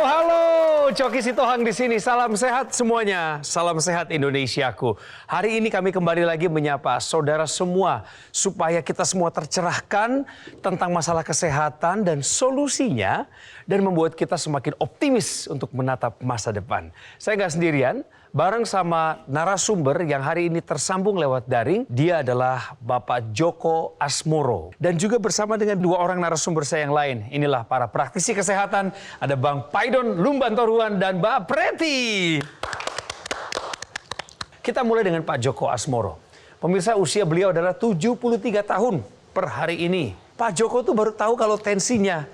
Halo, Coki Sitohang di sini. Salam sehat semuanya, salam sehat Indonesiaku. Hari ini kami kembali lagi menyapa saudara semua supaya kita semua tercerahkan tentang masalah kesehatan dan solusinya dan membuat kita semakin optimis untuk menatap masa depan. Saya nggak sendirian, bareng sama narasumber yang hari ini tersambung lewat daring. Dia adalah Bapak Djoko Asmoro. Dan juga bersama dengan dua orang narasumber saya yang lain. Inilah para praktisi kesehatan. Ada Bang Paidon Lumbantoruan dan Mbak Preti. Kita mulai dengan Pak Djoko Asmoro. Pemirsa, usia beliau adalah 73 tahun per hari ini. Pak Djoko tuh baru tahu kalau tensinya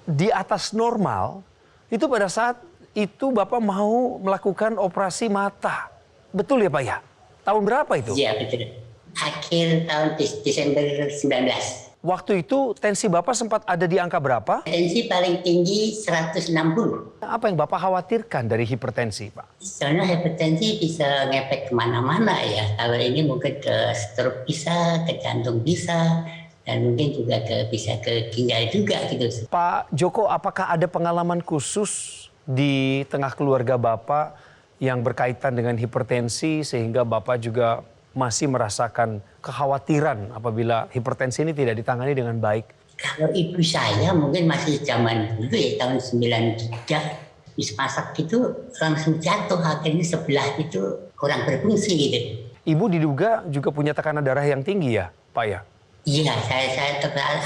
di atas normal, itu pada saat itu Bapak mau melakukan operasi mata. Betul ya Pak ya? Tahun berapa itu? Iya betul. Akhir tahun Desember 19. Waktu itu tensi Bapak sempat ada di angka berapa? Tensi paling tinggi 160. Apa yang Bapak khawatirkan dari hipertensi Pak? Soalnya hipertensi bisa ngefek kemana-mana ya. Kalau ini mungkin ke stroke bisa, ke jantung bisa, dan mungkin juga bisa ke ginjal juga gitu. Pak Djoko, apakah ada pengalaman khusus di tengah keluarga Bapak yang berkaitan dengan hipertensi sehingga Bapak juga masih merasakan kekhawatiran apabila hipertensi ini tidak ditangani dengan baik? Kalau ibu saya mungkin masih zaman dulu ya, tahun 93, habis masak itu langsung jatuh, akhirnya sebelah itu kurang berfungsi gitu. Ibu diduga juga punya tekanan darah yang tinggi ya Pak ya? Iya, saya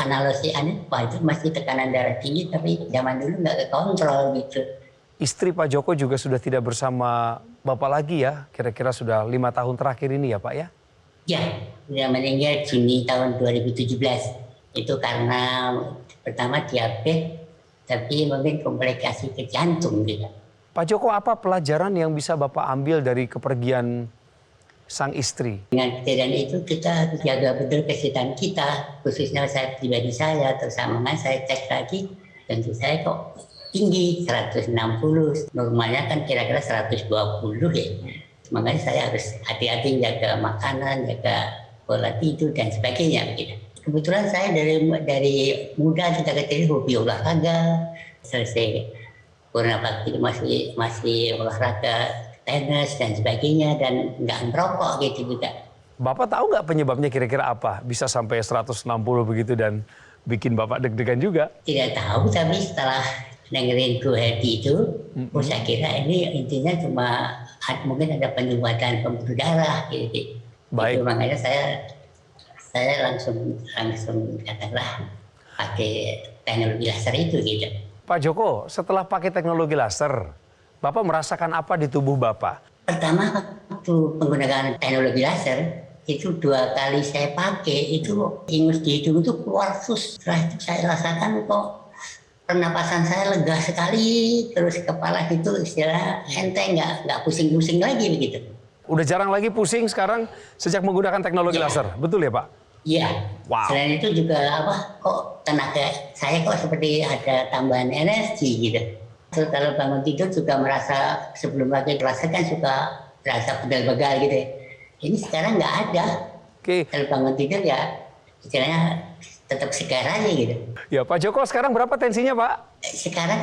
analisis itu masih tekanan darah tinggi, tapi zaman dulu nggak kekontrol gitu. Istri Pak Djoko juga sudah tidak bersama Bapak lagi ya? Kira-kira sudah 5 tahun terakhir ini ya Pak ya? Ya, sudah meninggal Juni tahun 2017. Itu karena pertama diabetes, tapi mungkin komplikasi ke jantung gitu. Pak Djoko, apa pelajaran yang bisa Bapak ambil dari kepergian sang istri? Dengan kejadian itu kita harus jaga betul kesehatan kita, khususnya saya pribadi saya, terus sama saya cek lagi, tentu saya kok tinggi 160, normalnya kan kira-kira 120 ya. Makanya saya harus hati-hati jaga makanan, jaga pola tidur dan sebagainya gitu. Kebetulan saya dari muda sejak kecil hobi olahraga, selesai corona bakti masih olahraga tenis dan sebagainya, dan nggak merokok gitu juga. Bapak tahu nggak penyebabnya kira-kira apa? Bisa sampai 160 begitu dan bikin Bapak deg-degan juga? Tidak tahu, tapi setelah dengerin Go Healthy itu, saya kira ini intinya cuma mungkin ada penyumbatan pembuluh darah gitu. Baik. Itu makanya saya langsung katakanlah pakai teknologi laser itu gitu. Pak Djoko, setelah pakai teknologi laser, Bapak merasakan apa di tubuh Bapak? Pertama waktu penggunaan teknologi laser itu 2 kali saya pakai, itu ingus di hidung itu keluar sus. Setelah itu saya rasakan kok pernapasan saya lega sekali, terus kepala itu istilah enteng, nggak pusing-pusing lagi begitu. Udah jarang lagi pusing sekarang sejak menggunakan teknologi laser, betul ya Pak? Iya. Wow. Selain itu juga kok tenaga saya kok seperti ada tambahan energi gitu. Terus kalau bangun tidur juga merasa, sebelum lagi puasa kan suka merasa pegal-pegal gitu. Ini sekarang nggak ada. Oke. Kalau bangun tidur ya istilahnya tetap segar aja gitu. Ya Pak Djoko, sekarang berapa tensinya Pak? Sekarang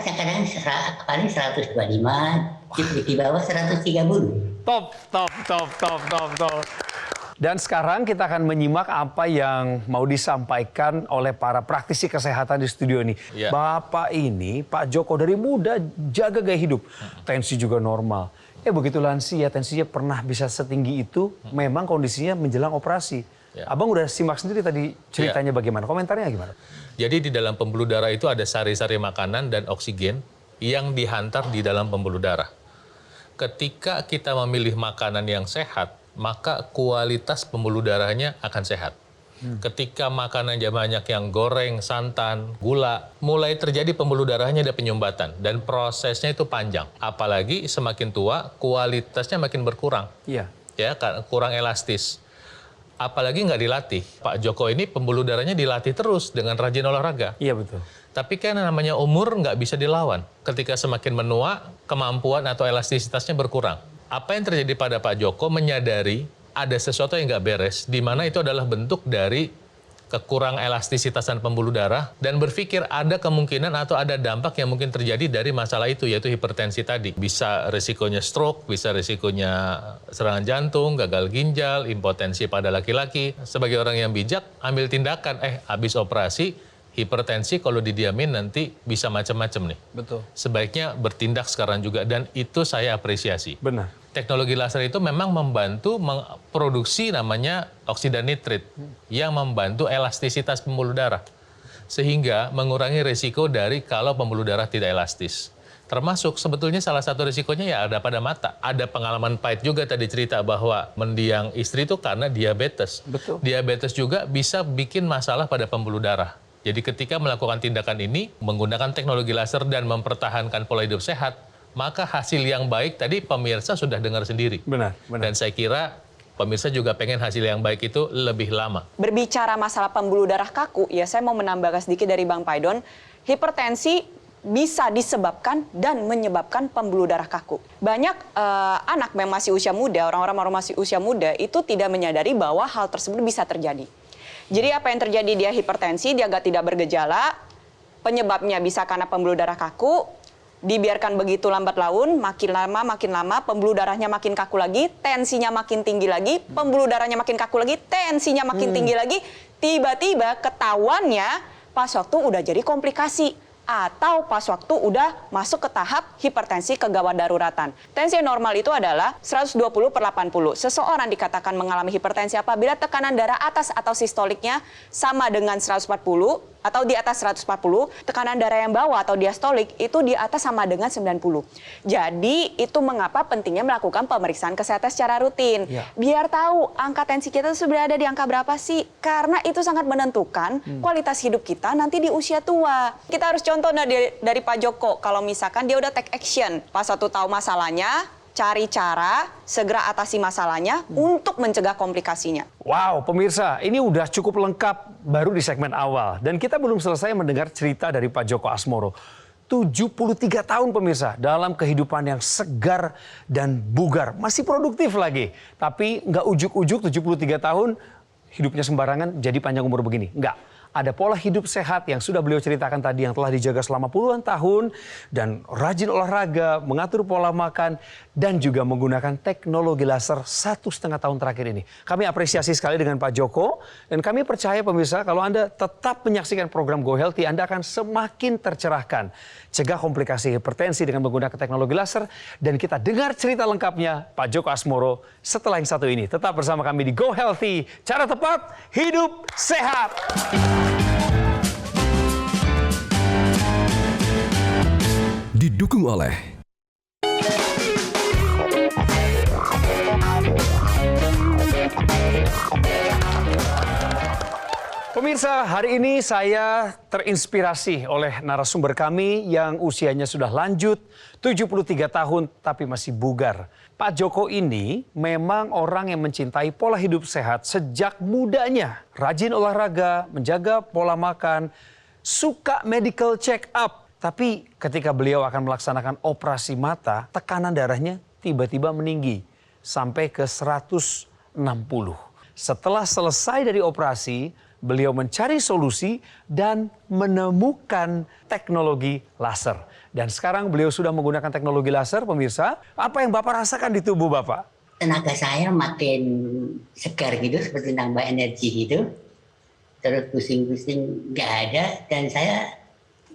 paling 125, di bawah 130. Top. Dan sekarang kita akan menyimak apa yang mau disampaikan oleh para praktisi kesehatan di studio ini. Ya. Bapak ini, Pak Djoko dari muda jaga gaya hidup. Tensi juga normal. Begitu lansia, tensinya pernah bisa setinggi itu, memang kondisinya menjelang operasi. Ya. Abang udah simak sendiri tadi ceritanya bagaimana? Komentarnya gimana? Jadi di dalam pembuluh darah itu ada sari-sari makanan dan oksigen yang dihantar di dalam pembuluh darah. Ketika kita memilih makanan yang sehat, maka kualitas pembuluh darahnya akan sehat. Ketika makanannya banyak yang goreng, santan, gula, mulai terjadi pembuluh darahnya ada penyumbatan dan prosesnya itu panjang. Apalagi semakin tua, kualitasnya makin berkurang. Iya. Ya, kurang elastis. Apalagi nggak dilatih. Pak Djoko ini pembuluh darahnya dilatih terus dengan rajin olahraga. Iya betul. Tapi kan namanya umur nggak bisa dilawan. Ketika semakin menua, kemampuan atau elastisitasnya berkurang. Apa yang terjadi pada Pak Djoko menyadari ada sesuatu yang nggak beres, di mana itu adalah bentuk dari kekurang elastisitasan pembuluh darah, dan berpikir ada kemungkinan atau ada dampak yang mungkin terjadi dari masalah itu, yaitu hipertensi tadi. Bisa risikonya stroke, bisa risikonya serangan jantung, gagal ginjal, impotensi pada laki-laki. Sebagai orang yang bijak, ambil tindakan, habis operasi, hipertensi kalau didiamin nanti bisa macam-macam nih. Betul. Sebaiknya bertindak sekarang juga, dan itu saya apresiasi. Benar. Teknologi laser itu memang membantu memproduksi namanya oksida nitrit yang membantu elastisitas pembuluh darah. Sehingga mengurangi risiko dari kalau pembuluh darah tidak elastis. Termasuk sebetulnya salah satu risikonya ya ada pada mata. Ada pengalaman pahit juga tadi cerita bahwa mendiang istri itu karena diabetes. Betul. Diabetes juga bisa bikin masalah pada pembuluh darah. Jadi ketika melakukan tindakan ini, menggunakan teknologi laser dan mempertahankan pola hidup sehat, maka hasil yang baik tadi pemirsa sudah dengar sendiri. Benar. Dan saya kira pemirsa juga pengen hasil yang baik itu lebih lama. Berbicara masalah pembuluh darah kaku, ya saya mau menambahkan sedikit dari Bang Paidon, hipertensi bisa disebabkan dan menyebabkan pembuluh darah kaku. Banyak anak yang masih usia muda, orang-orang masih usia muda itu tidak menyadari bahwa hal tersebut bisa terjadi. Jadi apa yang terjadi, dia hipertensi, dia tidak bergejala, penyebabnya bisa karena pembuluh darah kaku, dibiarkan begitu lambat laun, makin lama, pembuluh darahnya makin kaku lagi, tensinya makin tinggi lagi, pembuluh darahnya makin kaku lagi, tensinya makin tinggi lagi, tiba-tiba ketahuannya pas waktu udah jadi komplikasi. Atau pas waktu udah masuk ke tahap hipertensi kegawat daruratan. Tensi normal itu adalah 120/80. Seseorang dikatakan mengalami hipertensi apabila tekanan darah atas atau sistoliknya sama dengan 140 atau di atas 140, tekanan darah yang bawah atau diastolik itu di atas sama dengan 90. Jadi itu mengapa pentingnya melakukan pemeriksaan kesehatan secara rutin. Ya. Biar tahu angka tensi kita itu sudah ada di angka berapa sih. Karena itu sangat menentukan kualitas hidup kita nanti di usia tua. Kita harus contoh dari Pak Joko, kalau misalkan dia udah take action, pas waktu tahu masalahnya, cari cara, segera atasi masalahnya untuk mencegah komplikasinya. Wow, pemirsa, ini udah cukup lengkap baru di segmen awal. Dan kita belum selesai mendengar cerita dari Pak Joko Asmoro. 73 tahun pemirsa dalam kehidupan yang segar dan bugar. Masih produktif lagi. Tapi nggak ujuk-ujuk 73 tahun hidupnya sembarangan jadi panjang umur begini. Nggak. Ada pola hidup sehat yang sudah beliau ceritakan tadi yang telah dijaga selama puluhan tahun. Dan rajin olahraga, mengatur pola makan, dan juga menggunakan teknologi laser 1,5 tahun terakhir ini. Kami apresiasi sekali dengan Pak Joko. Dan kami percaya pemirsa kalau Anda tetap menyaksikan program Go Healthy, Anda akan semakin tercerahkan. Cegah komplikasi hipertensi dengan menggunakan teknologi laser. Dan kita dengar cerita lengkapnya Pak Joko Asmoro setelah yang satu ini. Tetap bersama kami di Go Healthy. Cara tepat, hidup sehat. Didukung oleh pemirsa, hari ini saya terinspirasi oleh narasumber kami yang usianya sudah lanjut, 73 tahun tapi masih bugar. Pak Joko ini memang orang yang mencintai pola hidup sehat sejak mudanya. Rajin olahraga, menjaga pola makan, suka medical check up. Tapi ketika beliau akan melaksanakan operasi mata, tekanan darahnya tiba-tiba meninggi sampai ke 160. Setelah selesai dari operasi, beliau mencari solusi dan menemukan teknologi laser. Dan sekarang beliau sudah menggunakan teknologi laser, pemirsa. Apa yang Bapak rasakan di tubuh Bapak? Tenaga saya makin segar gitu, seperti nambah energi gitu. Terus pusing-pusing nggak ada, dan saya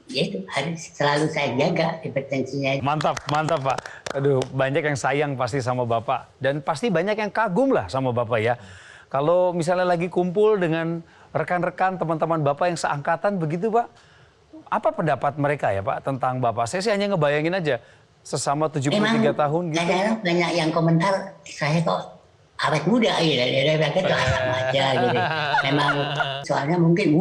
ya itu harus selalu saya jaga hipertensinya. Mantap, mantap Pak. Aduh, banyak yang sayang pasti sama Bapak. Dan pasti banyak yang kagum lah sama Bapak ya. Kalau misalnya lagi kumpul dengan rekan-rekan teman-teman Bapak yang seangkatan begitu Pak, apa pendapat mereka ya Pak tentang Bapak? Saya sih hanya ngebayangin aja sesama 73 tahun gitu. Kadang-kadang banyak yang komentar, saya kok awet muda gitu, tuh alam aja gitu. Memang soalnya mungkin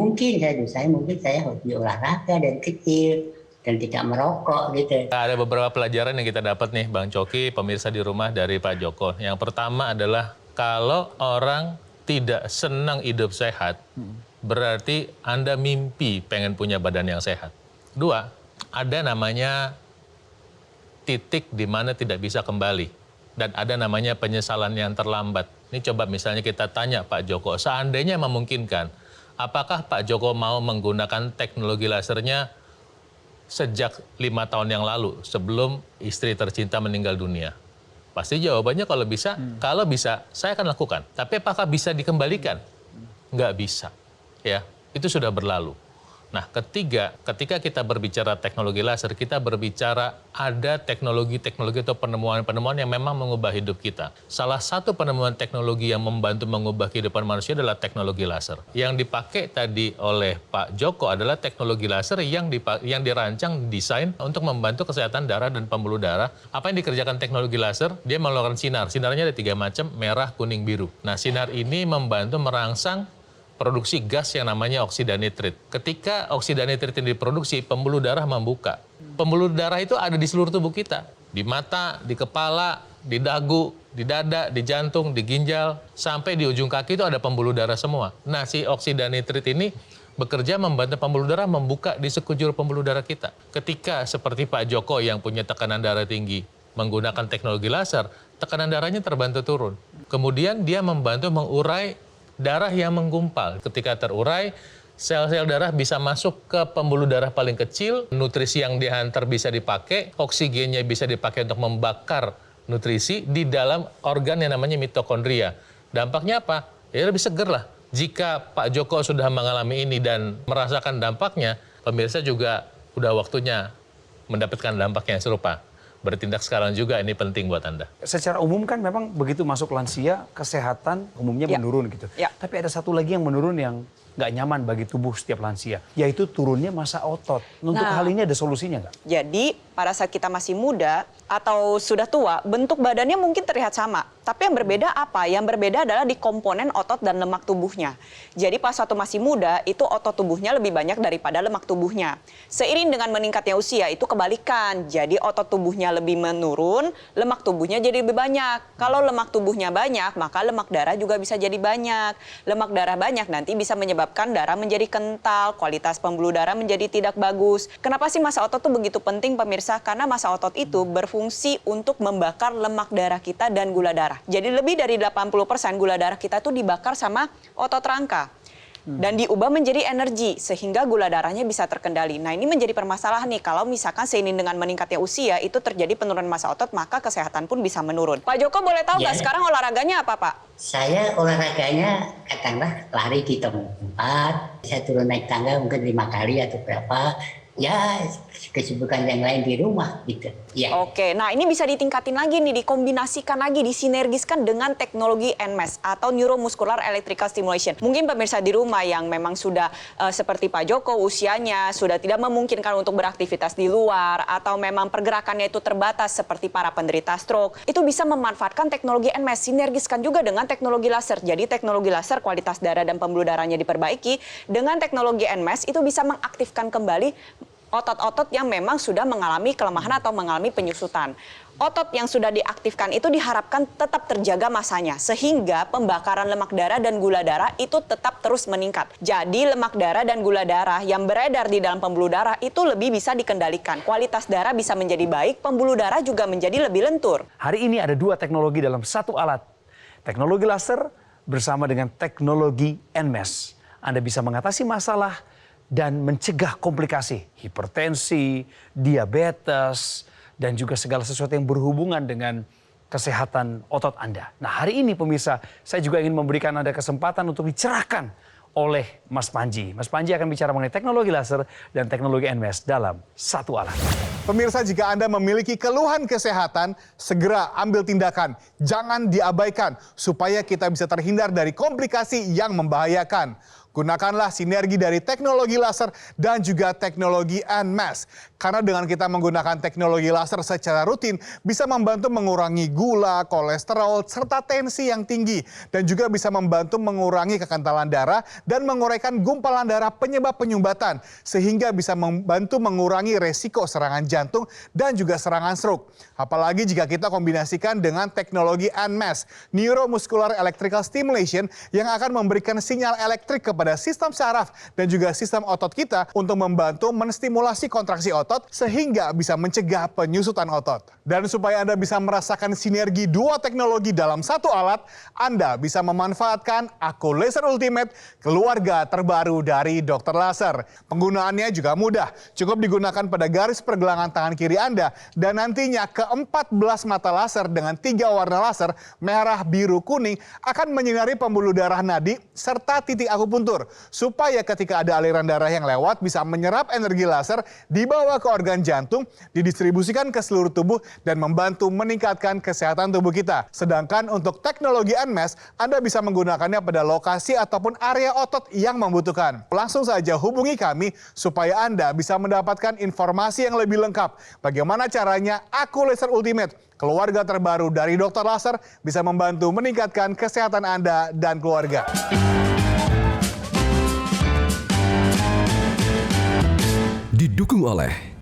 saya hobi olahraga dan kecil dan tidak merokok gitu. Ada beberapa pelajaran yang kita dapat nih Bang Coki, pemirsa di rumah dari Pak Joko. Yang pertama adalah kalau orang tidak senang hidup sehat, berarti Anda mimpi pengen punya badan yang sehat. Dua, ada namanya titik di mana tidak bisa kembali. Dan ada namanya penyesalan yang terlambat. Ini coba misalnya kita tanya Pak Joko, seandainya memungkinkan apakah Pak Joko mau menggunakan teknologi lasernya sejak 5 tahun yang lalu sebelum istri tercinta meninggal dunia? Pasti jawabannya kalau bisa saya akan lakukan. Tapi apakah bisa dikembalikan? Nggak bisa. Ya, itu sudah berlalu. Nah, ketika kita berbicara teknologi laser, kita berbicara ada teknologi-teknologi atau penemuan-penemuan yang memang mengubah hidup kita. Salah satu penemuan teknologi yang membantu mengubah kehidupan manusia adalah teknologi laser. Yang dipakai tadi oleh Pak Joko adalah teknologi laser yang dirancang, desain untuk membantu kesehatan darah dan pembuluh darah. Apa yang dikerjakan teknologi laser? Dia mengeluarkan sinar. Sinarnya ada 3 macam, merah, kuning, biru. Nah, sinar ini membantu merangsang produksi gas yang namanya oksida nitrit. Ketika oksida nitrit ini diproduksi, pembuluh darah membuka. Pembuluh darah itu ada di seluruh tubuh kita. Di mata, di kepala, di dagu, di dada, di jantung, di ginjal, sampai di ujung kaki itu ada pembuluh darah semua. Nah, si oksida nitrit ini bekerja membantu pembuluh darah membuka di sekujur pembuluh darah kita. Ketika seperti Pak Joko yang punya tekanan darah tinggi, menggunakan teknologi laser, tekanan darahnya terbantu turun. Kemudian dia membantu mengurai darah yang menggumpal. Ketika terurai, sel-sel darah bisa masuk ke pembuluh darah paling kecil, nutrisi yang dihantar bisa dipakai, oksigennya bisa dipakai untuk membakar nutrisi di dalam organ yang namanya mitokondria. Dampaknya apa? Ya lebih seger lah. Jika Pak Joko sudah mengalami ini dan merasakan dampaknya, pemirsa juga udah waktunya mendapatkan dampak yang serupa. Bertindak sekarang juga ini penting buat Anda. Secara umum kan memang begitu masuk lansia, kesehatan umumnya menurun gitu. Tapi ada satu lagi yang menurun yang nggak nyaman bagi tubuh setiap lansia, yaitu turunnya massa otot. Untuk hal ini ada solusinya nggak? Jadi pada saat kita masih muda atau sudah tua, bentuk badannya mungkin terlihat sama. Tapi yang berbeda apa? Yang berbeda adalah di komponen otot dan lemak tubuhnya. Jadi pas waktu masih muda, itu otot tubuhnya lebih banyak daripada lemak tubuhnya. Seiring dengan meningkatnya usia, itu kebalikan. Jadi otot tubuhnya lebih menurun, lemak tubuhnya jadi lebih banyak. Kalau lemak tubuhnya banyak, maka lemak darah juga bisa jadi banyak. Lemak darah banyak nanti bisa menyebabkan darah menjadi kental, kualitas pembuluh darah menjadi tidak bagus. Kenapa sih massa otot itu begitu penting, pemirsa? Karena massa otot itu berfungsi untuk membakar lemak darah kita dan gula darah. Jadi lebih dari 80% gula darah kita tuh dibakar sama otot rangka. Dan diubah menjadi energi sehingga gula darahnya bisa terkendali. Nah, ini menjadi permasalahan nih, kalau misalkan seiring dengan meningkatnya usia itu terjadi penurunan massa otot, maka kesehatan pun bisa menurun. Pak Joko boleh tahu nggak sekarang olahraganya apa, Pak? Saya olahraganya katakanlah lari di tempat, saya turun naik tangga mungkin 5 kali atau berapa. Ya, kesibukan yang lain di rumah gitu. Ya. Oke, nah ini bisa ditingkatin lagi nih, dikombinasikan lagi, disinergiskan dengan teknologi NMES atau Neuromuscular Electrical Stimulation. Mungkin pemirsa di rumah yang memang sudah seperti Pak Joko, usianya sudah tidak memungkinkan untuk beraktivitas di luar atau memang pergerakannya itu terbatas seperti para penderita stroke, itu bisa memanfaatkan teknologi NMES, sinergiskan juga dengan teknologi laser. Jadi teknologi laser kualitas darah dan pembuluh darahnya diperbaiki, dengan teknologi NMES itu bisa mengaktifkan kembali otot-otot yang memang sudah mengalami kelemahan atau mengalami penyusutan. Otot yang sudah diaktifkan itu diharapkan tetap terjaga masanya, sehingga pembakaran lemak darah dan gula darah itu tetap terus meningkat. Jadi lemak darah dan gula darah yang beredar di dalam pembuluh darah itu lebih bisa dikendalikan. Kualitas darah bisa menjadi baik, pembuluh darah juga menjadi lebih lentur. Hari ini ada 2 teknologi dalam satu alat. Teknologi laser bersama dengan teknologi NMES. Anda bisa mengatasi masalah dan mencegah komplikasi, hipertensi, diabetes, dan juga segala sesuatu yang berhubungan dengan kesehatan otot Anda. Nah, hari ini pemirsa, saya juga ingin memberikan Anda kesempatan untuk dicerahkan oleh Mas Panji. Mas Panji akan bicara mengenai teknologi laser dan teknologi NMES dalam satu alat. Pemirsa, jika Anda memiliki keluhan kesehatan, segera ambil tindakan. Jangan diabaikan supaya kita bisa terhindar dari komplikasi yang membahayakan. Gunakanlah sinergi dari teknologi laser dan juga teknologi NMES. Karena dengan kita menggunakan teknologi laser secara rutin, bisa membantu mengurangi gula, kolesterol, serta tensi yang tinggi. Dan juga bisa membantu mengurangi kekentalan darah dan menguraikan gumpalan darah penyebab penyumbatan. Sehingga bisa membantu mengurangi resiko serangan jantung dan juga serangan stroke. Apalagi jika kita kombinasikan dengan teknologi NMES, Neuromuscular Electrical Stimulation, yang akan memberikan sinyal elektrik kepada pada sistem saraf dan juga sistem otot kita untuk membantu menstimulasi kontraksi otot sehingga bisa mencegah penyusutan otot. Dan supaya Anda bisa merasakan sinergi dua teknologi dalam satu alat, Anda bisa memanfaatkan Aku Laser Ultimate, keluarga terbaru dari Dr. Laser. Penggunaannya juga mudah, cukup digunakan pada garis pergelangan tangan kiri Anda dan nantinya ke-14 mata laser dengan 3 warna laser, merah, biru, kuning, akan menyinari pembuluh darah nadi serta titik akupuntur supaya ketika ada aliran darah yang lewat bisa menyerap energi laser, dibawa ke organ jantung, didistribusikan ke seluruh tubuh dan membantu meningkatkan kesehatan tubuh kita. Sedangkan untuk teknologi NMES, Anda bisa menggunakannya pada lokasi ataupun area otot yang membutuhkan. Langsung saja hubungi kami supaya Anda bisa mendapatkan informasi yang lebih lengkap. Bagaimana caranya Aku Laser Ultimate, keluarga terbaru dari Dr. Laser, bisa membantu meningkatkan kesehatan Anda dan keluarga. Didukung oleh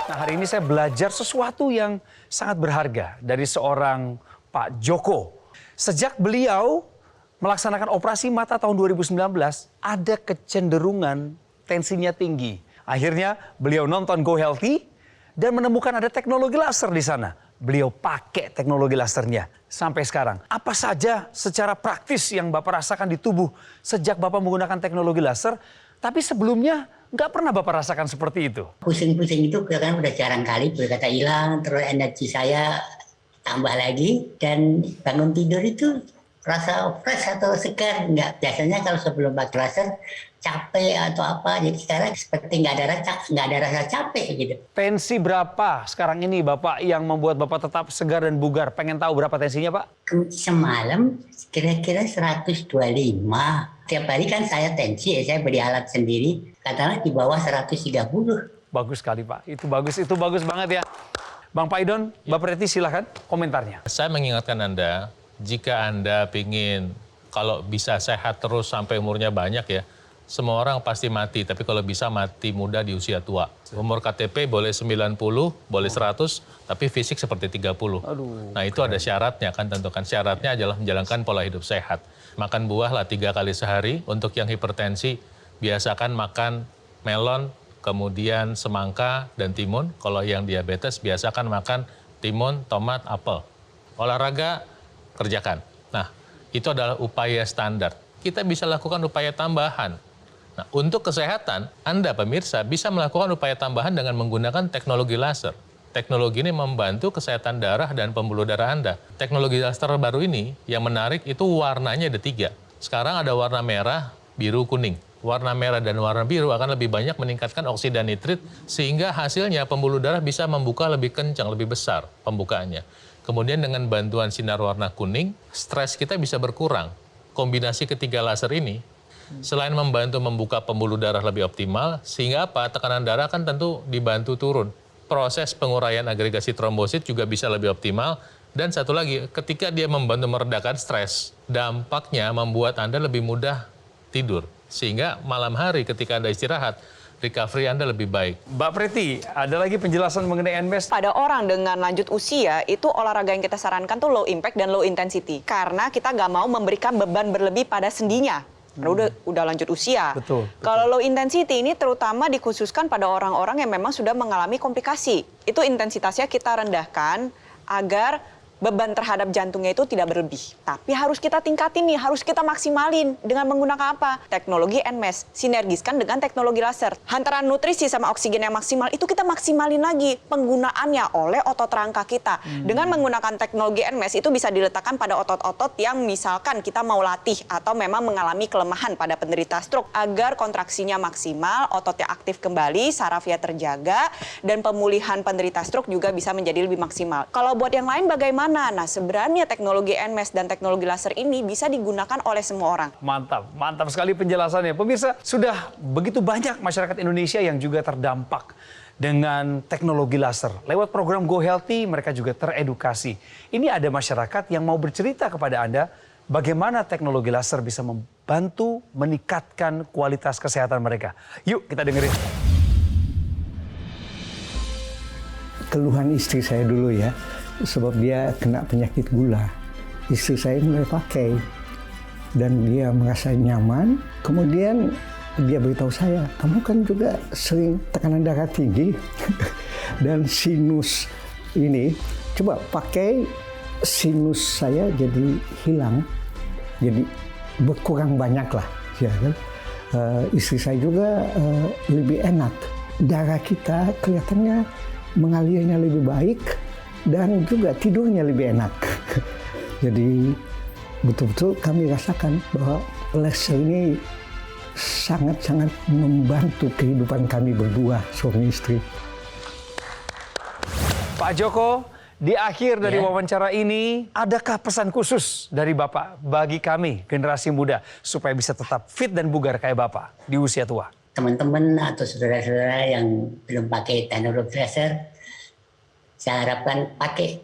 Nah, hari ini saya belajar sesuatu yang sangat berharga dari seorang Pak Joko. Sejak beliau melaksanakan operasi mata tahun 2019, ada kecenderungan tensinya tinggi. Akhirnya beliau nonton Go Healthy dan menemukan ada teknologi laser di sana. Beliau pakai teknologi lasernya sampai sekarang. Apa saja secara praktis yang Bapak rasakan di tubuh sejak Bapak menggunakan teknologi laser, tapi sebelumnya nggak pernah Bapak rasakan seperti itu? Pusing-pusing itu kan udah jarang kali berkata hilang, terus energi saya tambah lagi, dan bangun tidur itu rasa fresh atau segar. Nggak, biasanya kalau sebelum pakai laser capek atau apa, jadi sekarang seperti nggak ada rasa capek gitu. Tensi berapa sekarang ini Bapak yang membuat Bapak tetap segar dan bugar? Pengen tahu berapa tensinya Pak? Semalam kira-kira 125. Tiap hari kan saya tensi, saya beli alat sendiri, katakanlah di bawah 130. Bagus sekali Pak, itu bagus banget ya. Bang Paidon, Bapak Reti silahkan komentarnya. Saya mengingatkan Anda, jika Anda ingin kalau bisa sehat terus sampai umurnya banyak ya, semua orang pasti mati, tapi kalau bisa mati muda di usia tua. Umur KTP boleh 90, boleh 100, tapi fisik seperti 30. Nah itu ada syaratnya kan, tentukan syaratnya adalah menjalankan pola hidup sehat. Makan buah lah 3 kali sehari, untuk yang hipertensi biasakan makan melon, kemudian semangka dan timun. Kalau yang diabetes biasakan makan timun, tomat, apel. Olahraga kerjakan. Nah, itu adalah upaya standar. Kita bisa lakukan upaya tambahan. Nah, untuk kesehatan, Anda pemirsa bisa melakukan upaya tambahan dengan menggunakan teknologi laser. Teknologi ini membantu kesehatan darah dan pembuluh darah Anda. Teknologi laser baru ini yang menarik itu warnanya ada 3. Sekarang ada warna merah, biru, kuning. Warna merah dan warna biru akan lebih banyak meningkatkan oksida nitrit sehingga hasilnya pembuluh darah bisa membuka lebih kencang, lebih besar pembukaannya. Kemudian dengan bantuan sinar warna kuning, stres kita bisa berkurang. Kombinasi ketiga laser ini selain membantu membuka pembuluh darah lebih optimal, sehingga apa? Tekanan darah kan tentu dibantu turun. Proses penguraian agregasi trombosit juga bisa lebih optimal. Dan satu lagi, ketika dia membantu meredakan stres, dampaknya membuat Anda lebih mudah tidur. Sehingga malam hari ketika Anda istirahat, recovery Anda lebih baik. Mbak Preti, ada lagi penjelasan mengenai NMES? Pada orang dengan lanjut usia, itu olahraga yang kita sarankan tuh low impact dan low intensity. Karena kita nggak mau memberikan beban berlebih pada sendinya. Karena udah lanjut usia. Betul. Kalau low intensity ini terutama dikhususkan pada orang-orang yang memang sudah mengalami komplikasi. Itu intensitasnya kita rendahkan agar beban terhadap jantungnya itu tidak berlebih. Tapi harus kita tingkatin nih, harus kita maksimalin. Dengan menggunakan apa? Teknologi NMES, sinergiskan dengan teknologi laser. Hantaran nutrisi sama oksigen yang maksimal, itu kita maksimalin lagi penggunaannya oleh otot rangka kita. Dengan menggunakan teknologi NMES, itu bisa diletakkan pada otot-otot yang misalkan kita mau latih atau memang mengalami kelemahan pada penderita stroke. Agar kontraksinya maksimal, ototnya aktif kembali, sarafnya terjaga, dan pemulihan penderita stroke juga bisa menjadi lebih maksimal. Kalau buat yang lain bagaimana? Nah, sebenarnya teknologi NMES dan teknologi laser ini bisa digunakan oleh semua orang. Mantap sekali penjelasannya. Pemirsa, sudah begitu banyak masyarakat Indonesia yang juga terdampak dengan teknologi laser. Lewat program Go Healthy, mereka juga teredukasi. Ini ada masyarakat yang mau bercerita kepada Anda bagaimana teknologi laser bisa membantu meningkatkan kualitas kesehatan mereka. Yuk kita dengerin. keluhan istri saya dulu ya, sebab dia kena penyakit gula. Istri saya mulai pakai dan dia merasa nyaman. Kemudian dia beritahu saya, kamu kan juga sering tekanan darah tinggi dan sinus ini, coba pakai, sinus saya jadi hilang, jadi berkurang banyak lah, ya kan. Istri saya juga lebih enak, darah kita kelihatannya mengalirnya lebih baik dan juga tidurnya lebih enak. Jadi betul-betul kami rasakan bahwa laser ini sangat-sangat membantu kehidupan kami berdua, suami istri. Pak Joko, di akhir dari Ya. wawancara ini, adakah pesan khusus dari Bapak bagi kami, generasi muda, supaya bisa tetap fit dan bugar kayak Bapak di usia tua? Teman-teman atau saudara-saudara yang belum pakai teknologi laser, saya harapkan pakai.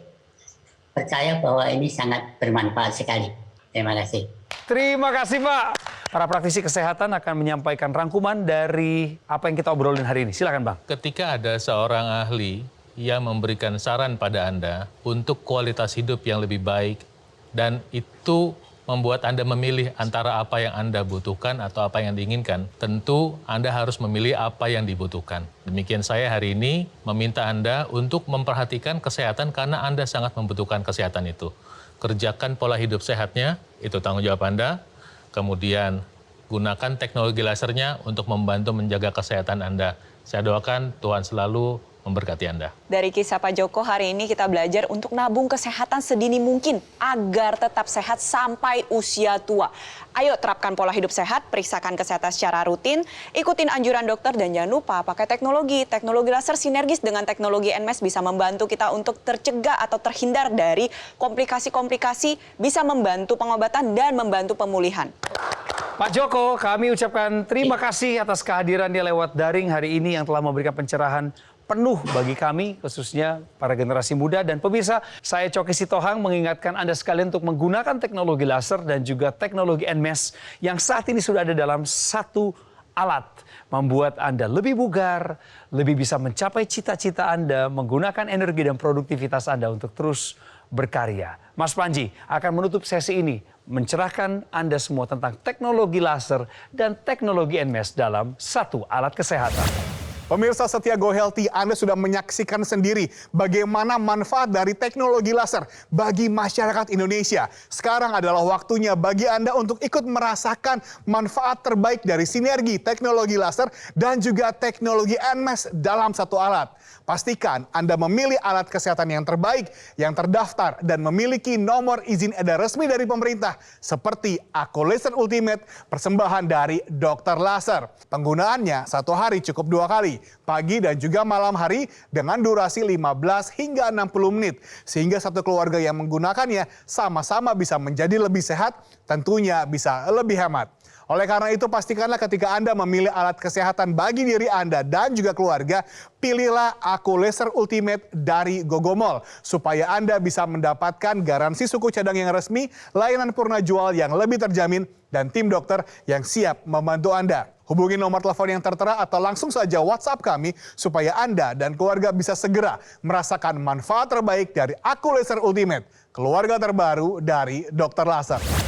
Percaya bahwa ini sangat bermanfaat sekali. Terima kasih. Terima kasih Pak. Para praktisi kesehatan akan menyampaikan rangkuman dari apa yang kita obrolin hari ini. Silakan Bang. Ketika ada seorang ahli yang memberikan saran pada Anda untuk kualitas hidup yang lebih baik, dan itu membuat Anda memilih antara apa yang Anda butuhkan atau apa yang diinginkan, tentu Anda harus memilih apa yang dibutuhkan. Demikian saya hari ini meminta Anda untuk memperhatikan kesehatan karena Anda sangat membutuhkan kesehatan itu. Kerjakan pola hidup sehatnya, itu tanggung jawab Anda. Kemudian gunakan teknologi lasernya untuk membantu menjaga kesehatan Anda. Saya doakan Tuhan selalu memberkati Anda. Dari kisah Pak Joko hari ini kita belajar untuk nabung kesehatan sedini mungkin agar tetap sehat sampai usia tua. Ayo terapkan pola hidup sehat, periksakan kesehatan secara rutin, ikutin anjuran dokter dan jangan lupa pakai teknologi. Teknologi laser sinergis dengan teknologi NMES bisa membantu kita untuk tercegah atau terhindar dari komplikasi-komplikasi, bisa membantu pengobatan dan membantu pemulihan. Pak Joko, kami ucapkan terima kasih atas kehadirannya lewat daring hari ini yang telah memberikan pencerahan penuh bagi kami, khususnya para generasi muda. Dan pemirsa, saya Coki Sitohang mengingatkan Anda sekalian untuk menggunakan teknologi laser dan juga teknologi NMES yang saat ini sudah ada dalam satu alat. Membuat Anda lebih bugar, lebih bisa mencapai cita-cita Anda, menggunakan energi dan produktivitas Anda untuk terus berkarya. Mas Panji akan menutup sesi ini, mencerahkan Anda semua tentang teknologi laser dan teknologi NMES dalam satu alat kesehatan. Pemirsa setia Go Healthy, Anda sudah menyaksikan sendiri bagaimana manfaat dari teknologi laser bagi masyarakat Indonesia. Sekarang adalah waktunya bagi Anda untuk ikut merasakan manfaat terbaik dari sinergi teknologi laser dan juga teknologi NMES dalam satu alat. Pastikan Anda memilih alat kesehatan yang terbaik, yang terdaftar, dan memiliki nomor izin edar resmi dari pemerintah, seperti Aku Laser Ultimate, persembahan dari Dokter Laser. Penggunaannya 1 hari cukup 2 kali, pagi dan juga malam hari dengan durasi 15 hingga 60 menit. Sehingga satu keluarga yang menggunakannya sama-sama bisa menjadi lebih sehat, tentunya bisa lebih hemat. Oleh karena itu, pastikanlah ketika Anda memilih alat kesehatan bagi diri Anda dan juga keluarga, pilihlah Aku Laser Ultimate dari Gogomall, supaya Anda bisa mendapatkan garansi suku cadang yang resmi, layanan purna jual yang lebih terjamin, dan tim dokter yang siap membantu Anda. Hubungi nomor telepon yang tertera atau langsung saja WhatsApp kami supaya Anda dan keluarga bisa segera merasakan manfaat terbaik dari Aku Laser Ultimate, keluarga terbaru dari Dokter Laser.